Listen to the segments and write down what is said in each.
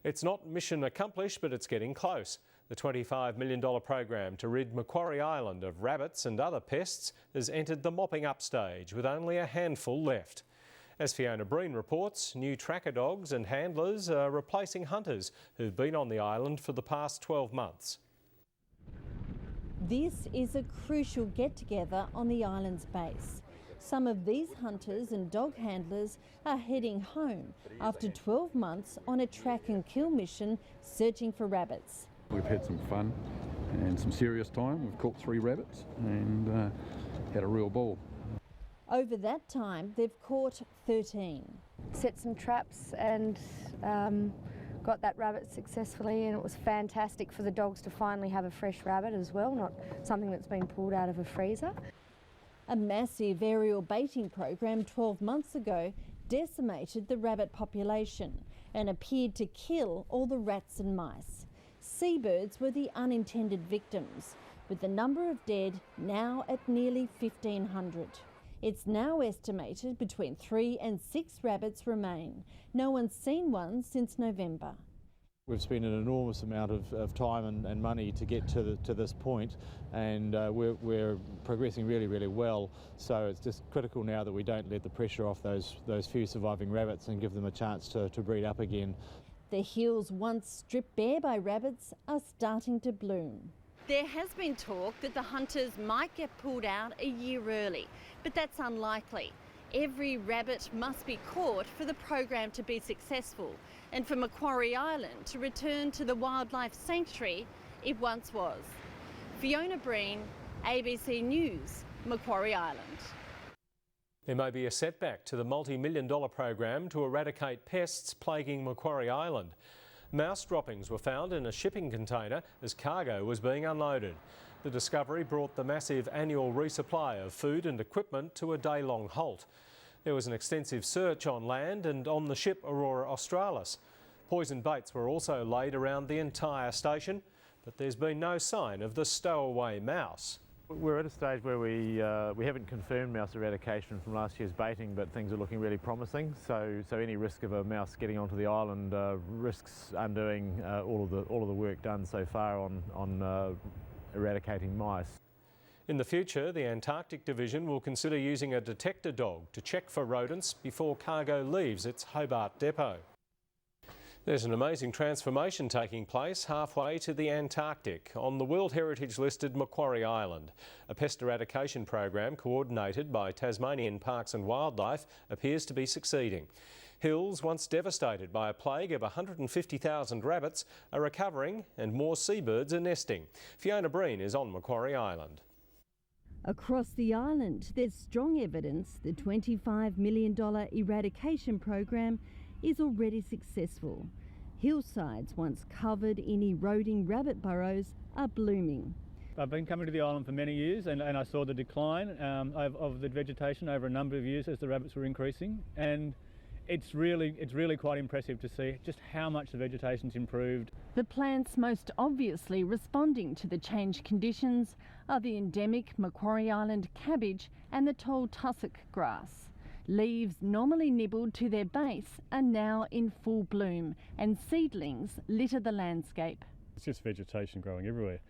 It's not mission accomplished, but it's getting close. The $25 million program to rid Macquarie Island of rabbits and other pests has entered the mopping up stage, with only a handful left. As Fiona Breen reports, new tracker dogs and handlers are replacing hunters who've been on the island for the past 12 months. This is a crucial get-together on the island's base. Some of these hunters and dog handlers are heading home after 12 months on a track and kill mission searching for rabbits. We've had some fun and some serious time. We've caught 3 rabbits and had a real ball. Over that time, they've caught 13. Set some traps and got that rabbit successfully, and it was fantastic for the dogs to finally have a fresh rabbit as well, not something that's been pulled out of a freezer. A massive aerial baiting program 12 months ago decimated the rabbit population and appeared to kill all the rats and mice. Seabirds were the unintended victims, with the number of dead now at nearly 1,500. It's now estimated between 3 and 6 rabbits remain. No one's seen one since November. We've spent an enormous amount of time and money to get to this point, and we're progressing really well. So it's just critical now that we don't let the pressure off those few surviving rabbits and give them a chance to breed up again. The hills once stripped bare by rabbits are starting to bloom. There has been talk that the hunters might get pulled out a year early, but that's unlikely. Every rabbit must be caught for the program to be successful, and for Macquarie Island to return to the wildlife sanctuary it once was. Fiona Breen, ABC News, Macquarie Island. There may be a setback to the multi-million-dollar program to eradicate pests plaguing Macquarie Island. Mouse droppings were found in a shipping container as cargo was being unloaded. The discovery brought the massive annual resupply of food and equipment to a day-long halt. There was an extensive search on land and on the ship Aurora Australis. Poison baits were also laid around the entire station, but there's been no sign of the stowaway mouse. We're at a stage where we haven't confirmed mouse eradication from last year's baiting, but things are looking really promising. So any risk of a mouse getting onto the island risks undoing all of the work done so far on eradicating mice. In the future, the Antarctic Division will consider using a detector dog to check for rodents before cargo leaves its Hobart depot. There's an amazing transformation taking place halfway to the Antarctic on the World Heritage listed Macquarie Island. A pest eradication program coordinated by Tasmanian Parks and Wildlife appears to be succeeding. Hills once devastated by a plague of 150,000 rabbits are recovering and more seabirds are nesting. Fiona Breen is on Macquarie Island. Across the island, there's strong evidence the $25 million eradication program is already successful. Hillsides once covered in eroding rabbit burrows are blooming. I've been coming to the island for many years and I saw the decline of the vegetation over a number of years as the rabbits were increasing, and it's really quite impressive to see just how much the vegetation's improved. The plants most obviously responding to the changed conditions are the endemic Macquarie Island cabbage and the tall tussock grass. Leaves normally nibbled to their base are now in full bloom and seedlings litter the landscape. It's just vegetation growing everywhere.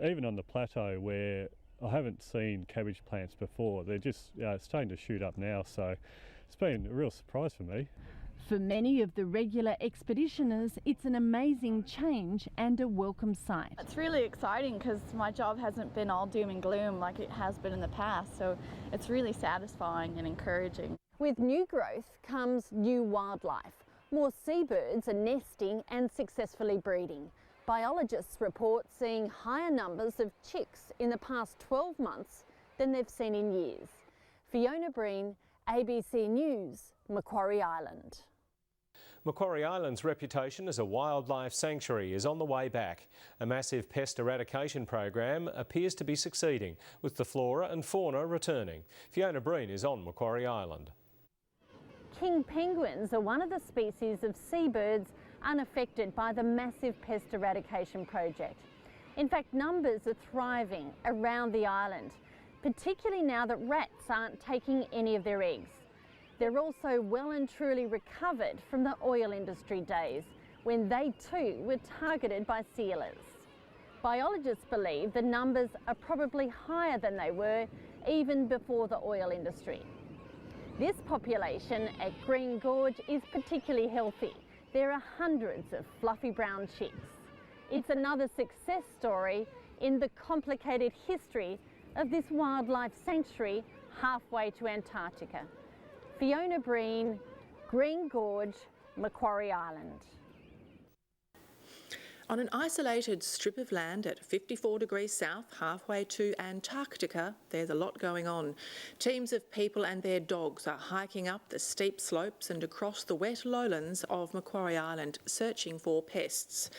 Even on the plateau where I haven't seen cabbage plants before, they're just starting to shoot up now, so it's been a real surprise for me. For many of the regular expeditioners, it's an amazing change and a welcome sight. It's really exciting because my job hasn't been all doom and gloom like it has been in the past, so it's really satisfying and encouraging. With new growth comes new wildlife. More seabirds are nesting and successfully breeding. Biologists report seeing higher numbers of chicks in the past 12 months than they've seen in years. Fiona Breen, ABC News, Macquarie Island. Macquarie Island's reputation as a wildlife sanctuary is on the way back. A massive pest eradication program appears to be succeeding, with the flora and fauna returning. Fiona Breen is on Macquarie Island. King penguins are one of the species of seabirds unaffected by the massive pest eradication project. In fact, numbers are thriving around the island, particularly now that rats aren't taking any of their eggs. They're also well and truly recovered from the oil industry days, when they too were targeted by sealers. Biologists believe the numbers are probably higher than they were even before the oil industry. This population at Green Gorge is particularly healthy. There are hundreds of fluffy brown chicks. It's another success story in the complicated history of this wildlife sanctuary halfway to Antarctica. Fiona Breen, Green Gorge, Macquarie Island. On an isolated strip of land at 54 degrees south, halfway to Antarctica, there's a lot going on. Teams of people and their dogs are hiking up the steep slopes and across the wet lowlands of Macquarie Island, searching for pests.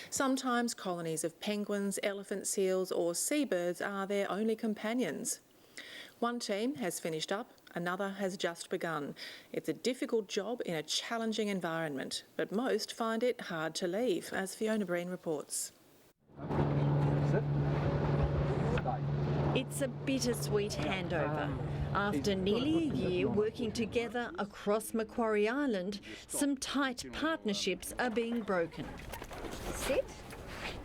Sometimes colonies of penguins, elephant seals or seabirds are their only companions. One team has finished up, another has just begun. It's a difficult job in a challenging environment, but most find it hard to leave, as Fiona Breen reports. It's a bittersweet handover. After nearly a year working together across Macquarie Island, some tight partnerships are being broken. Sit.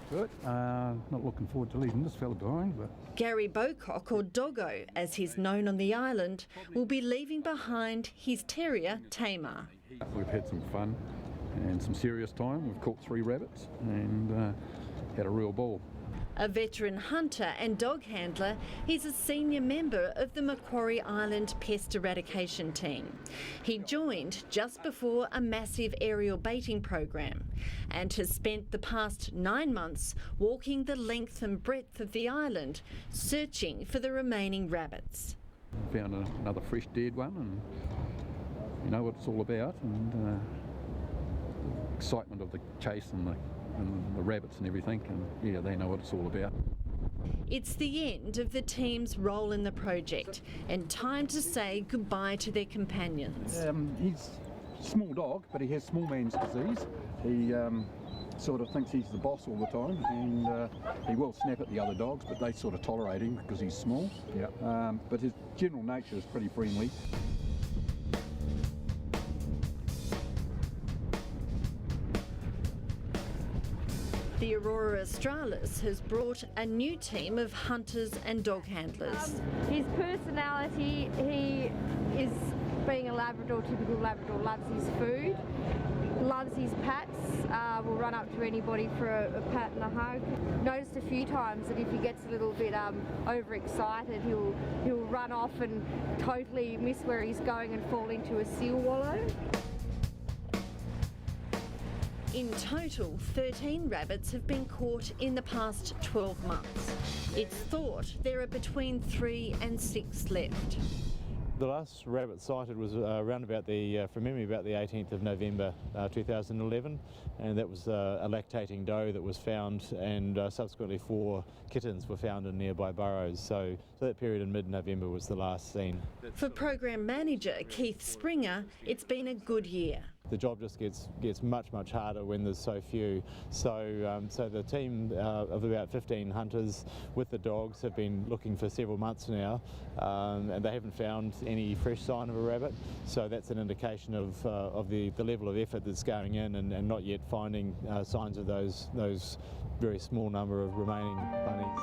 Good. Not looking forward to leaving this fella behind, but... Gary Bocock, or Doggo as he's known on the island, will be leaving behind his terrier Tamar. We've had some fun and some serious time. We've caught 3 rabbits and had a real ball. A veteran hunter and dog handler, he's a senior member of the Macquarie Island Pest Eradication team. He joined just before a massive aerial baiting program and has spent the past 9 months walking the length and breadth of the island, searching for the remaining rabbits. Found another fresh dead one, and you know what it's all about, and the excitement of the chase and the rabbits and everything, and yeah, they know what it's all about. It's the end of the team's role in the project and time to say goodbye to their companions. He's a small dog, but he has small man's disease. He sort of thinks he's the boss all the time, and he will snap at the other dogs, but they sort of tolerate him because he's small. Yeah. But his general nature is pretty friendly. The Aurora Australis has brought a new team of hunters and dog handlers. His personality, he is, being a Labrador, typical Labrador, loves his food, loves his pats, will run up to anybody for a pat and a hug. Noticed a few times that if he gets a little bit overexcited, he'll run off and totally miss where he's going and fall into a seal wallow. In total, 13 rabbits have been caught in the past 12 months. It's thought there are between 3 and 6 left. The last rabbit sighted was around about from memory, about the 18th of November 2011, and that was a lactating doe that was found, and subsequently 4 kittens were found in nearby burrows. So that period in mid-November was the last seen. For Program Manager Keith Springer, it's been a good year. The job just gets much harder when there's so few. So the team of about 15 hunters with the dogs have been looking for several months now, and they haven't found any fresh sign of a rabbit. So that's an indication of the level of effort that's going in, and not yet finding signs of those very small number of remaining bunnies.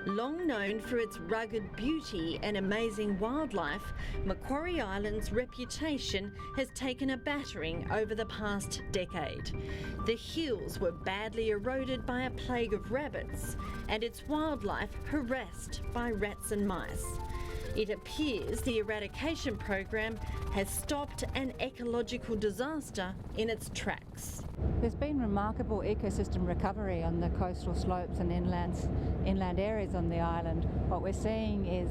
Long known for its rugged beauty and amazing wildlife, Macquarie Island's reputation has taken a battering over the past decade. The hills were badly eroded by a plague of rabbits, and its wildlife harassed by rats and mice. It appears the eradication program has stopped an ecological disaster in its tracks. There's been remarkable ecosystem recovery on the coastal slopes and inland areas on the island. What we're seeing is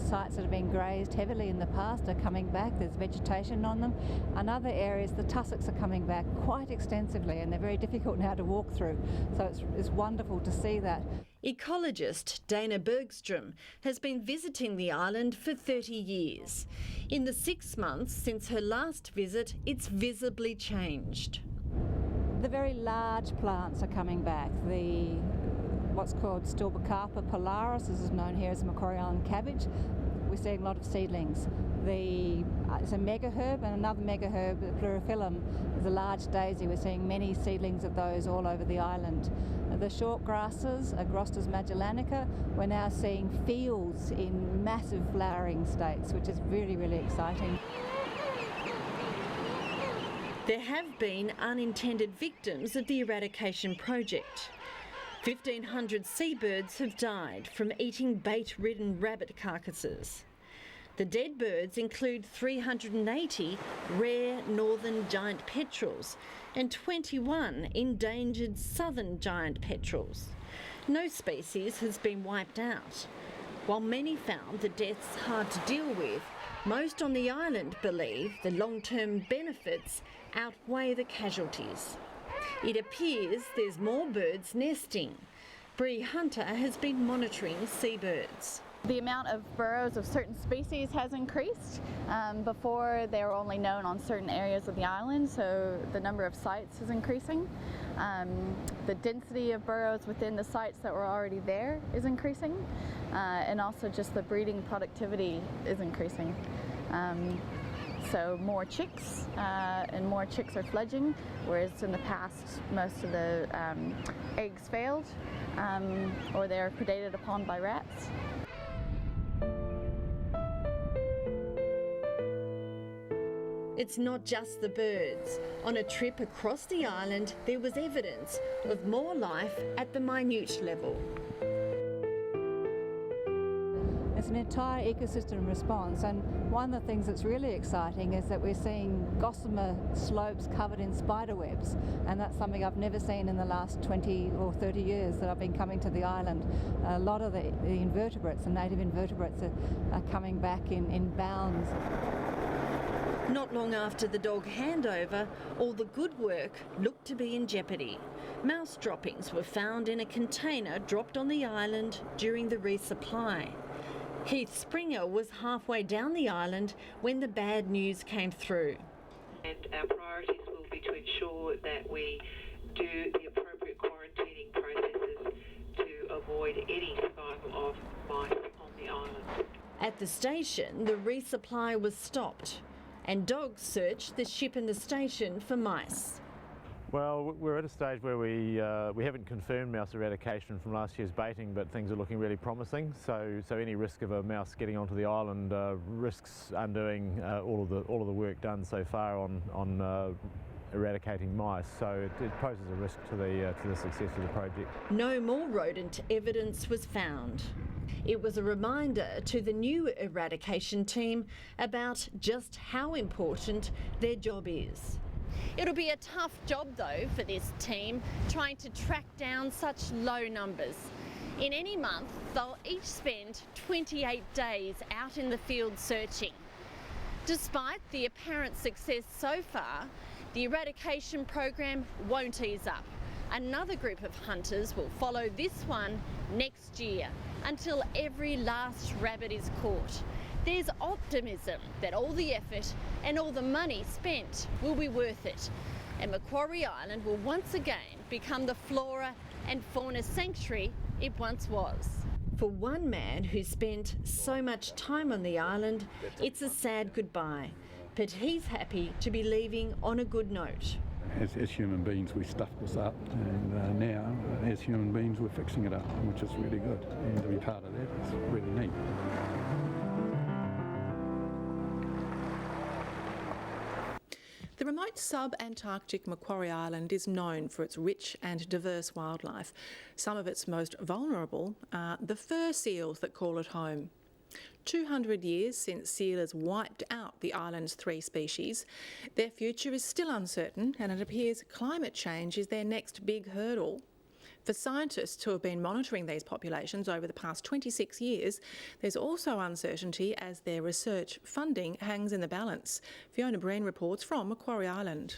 sites that have been grazed heavily in the past are coming back. There's vegetation on them. And other areas, the tussocks are coming back quite extensively, and they're very difficult now to walk through. So it's wonderful to see that. Ecologist Dana Bergstrom has been visiting the island for 30 years. In the 6 months since her last visit, it's visibly changed. The very large plants are coming back. What's called Stilbocarpa pilaris, this is known here as Macquarie Island cabbage. we're seeing a lot of seedlings. It's a megaherb, and another megaherb, the pleurophyllum, is a large daisy. We're seeing many seedlings of those all over the island. The short grasses, Agrostis magellanica, we're now seeing fields in massive flowering states, which is really, really exciting. There have been unintended victims of the eradication project. 1,500 seabirds have died from eating bait-ridden rabbit carcasses. The dead birds include 380 rare northern giant petrels and 21 endangered southern giant petrels. No species has been wiped out. While many found the deaths hard to deal with, most on the island believe the long-term benefits outweigh the casualties. It appears there's more birds nesting. Bree Hunter has been monitoring seabirds. The amount of burrows of certain species has increased. Before they were only known on certain areas of the island, so the number of sites is increasing. The density of burrows within the sites that were already there is increasing, and also just the breeding productivity is increasing. So more chicks, and more chicks are fledging, whereas in the past most of the eggs failed or they're predated upon by rats. It's not just the birds. On a trip across the island, there was evidence of more life at the minute level. It's an entire ecosystem response, and one of the things that's really exciting is that we're seeing gossamer slopes covered in spider webs, and that's something I've never seen in the last 20 or 30 years that I've been coming to the island. A lot of the invertebrates, the native invertebrates, are coming back in bounds. Not long after the dog handover, all the good work looked to be in jeopardy. Mouse droppings were found in a container dropped on the island during the resupply. Keith Springer was halfway down the island when the bad news came through. And our priorities will be to ensure that we do the appropriate quarantining processes to avoid any survival of mice on the island. At the station, the resupply was stopped, and dogs searched the ship and the station for mice. Well, we're at a stage where we haven't confirmed mouse eradication from last year's baiting, but things are looking really promising. So any risk of a mouse getting onto the island risks undoing all of the work done so far on eradicating mice. So it poses a risk to the success of the project. No more rodent evidence was found. It was a reminder to the new eradication team about just how important their job is. It'll be a tough job though for this team, trying to track down such low numbers. In any month, they'll each spend 28 days out in the field searching. Despite the apparent success so far, the eradication program won't ease up. Another group of hunters will follow this one next year until every last rabbit is caught. There's optimism that all the effort and all the money spent will be worth it, and Macquarie Island will once again become the flora and fauna sanctuary it once was. For one man who spent so much time on the island, it's a sad goodbye, but he's happy to be leaving on a good note. As human beings, we stuffed this up, and now, as human beings, we're fixing it up, which is really good. And to be part of that is really neat. The remote sub-Antarctic Macquarie Island is known for its rich and diverse wildlife. Some of its most vulnerable are the fur seals that call it home. 200 years since sealers wiped out the island's 3 species, their future is still uncertain, and it appears climate change is their next big hurdle. For scientists who have been monitoring these populations over the past 26 years, there's also uncertainty as their research funding hangs in the balance. Fiona Breen reports from Macquarie Island.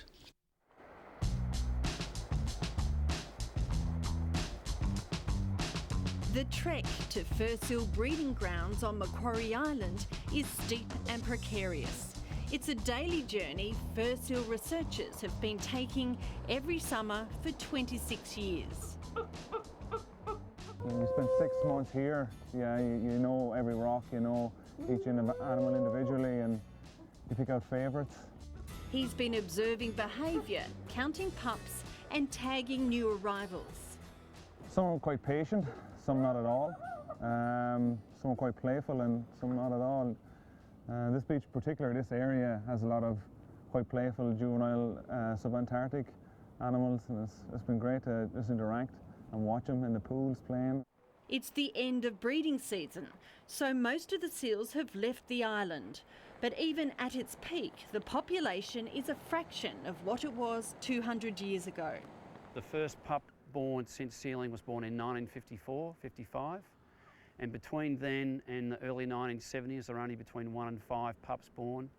The trek to fur seal breeding grounds on Macquarie Island is steep and precarious. It's a daily journey fur seal researchers have been taking every summer for 26 years. We spent 6 months here. Yeah, you know every rock, you know each animal individually, and you pick out favourites. He's been observing behaviour, counting pups and tagging new arrivals. Some are quite patient, some not at all. Some are quite playful and some not at all. This beach in particular, this area, has a lot of quite playful juvenile subantarctic animals, and it's been great to just interact and watch them in the pools playing. It's the end of breeding season, so most of the seals have left the island. But even at its peak, the population is a fraction of what it was 200 years ago. The first pup born since sealing was born in 1954-55, and between then and the early 1970s there are only between 1 and 5 pups born.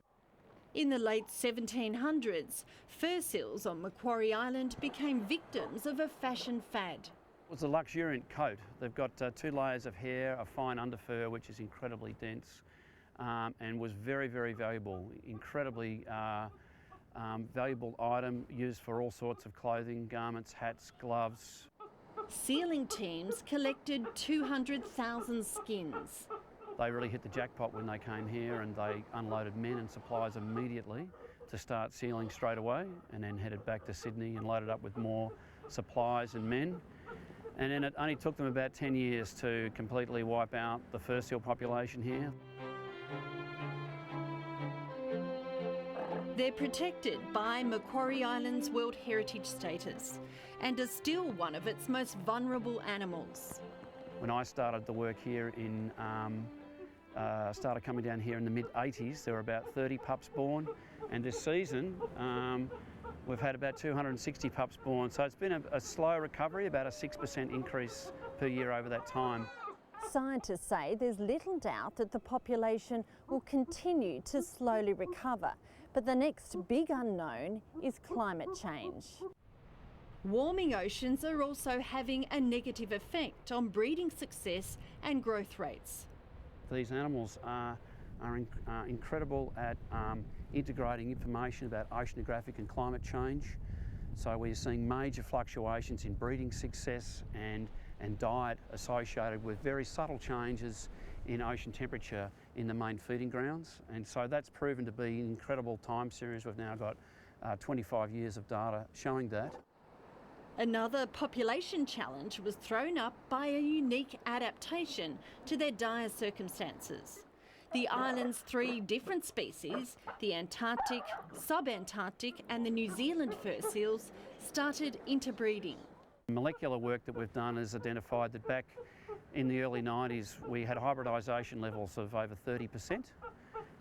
In the late 1700s, fur seals on Macquarie Island became victims of a fashion fad. It was a luxuriant coat. They've got 2 layers of hair, a fine underfur which is incredibly dense, and was very, very valuable. Incredibly valuable item used for all sorts of clothing, garments, hats, gloves. Sealing teams collected 200,000 skins. They really hit the jackpot when they came here, and they unloaded men and supplies immediately to start sealing straight away, and then headed back to Sydney and loaded up with more supplies and men. And then it only took them about 10 years to completely wipe out the fur seal population here. They're protected by Macquarie Island's World Heritage status and are still one of its most vulnerable animals. When I started the work here started coming down here in the mid-80s, there were about 30 pups born, and this season we've had about 260 pups born. So it's been a slow recovery, about a 6% increase per year over that time. Scientists say there's little doubt that the population will continue to slowly recover, but the next big unknown is climate change. Warming oceans are also having a negative effect on breeding success and growth rates. These animals are incredible at integrating information about oceanographic and climate change. So we're seeing major fluctuations in breeding success and diet associated with very subtle changes in ocean temperature in the main feeding grounds. And so that's proven to be an incredible time series. We've now got 25 years of data showing that. Another population challenge was thrown up by a unique adaptation to their dire circumstances. The island's 3 different species, the Antarctic, subantarctic and the New Zealand fur seals, started interbreeding. Molecular work that we've done has identified that back in the early 90s we had hybridisation levels of over 30%,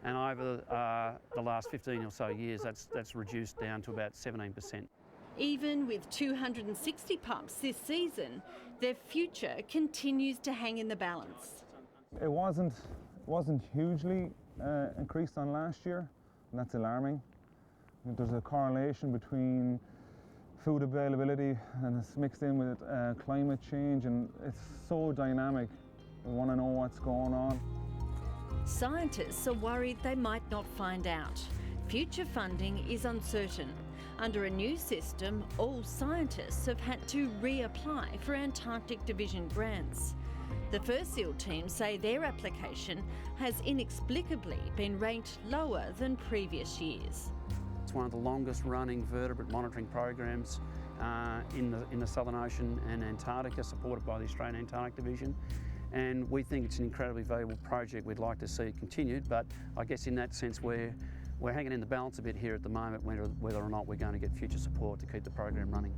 and over the last 15 or so years that's reduced down to about 17%. Even with 260 pups this season, their future continues to hang in the balance. It wasn't hugely increased on last year, and that's alarming. There's a correlation between food availability and it's mixed in with climate change, and it's so dynamic. We want to know what's going on. Scientists are worried they might not find out. Future funding is uncertain. Under a new system, all scientists have had to reapply for Antarctic Division grants. The fur seal team say their application has inexplicably been ranked lower than previous years. It's one of the longest running vertebrate monitoring programs in the Southern Ocean and Antarctica, supported by the Australian Antarctic Division. And we think it's an incredibly valuable project. We'd like to see it continued, but I guess in that sense we're hanging in the balance a bit here at the moment whether or not we're going to get future support to keep the program running.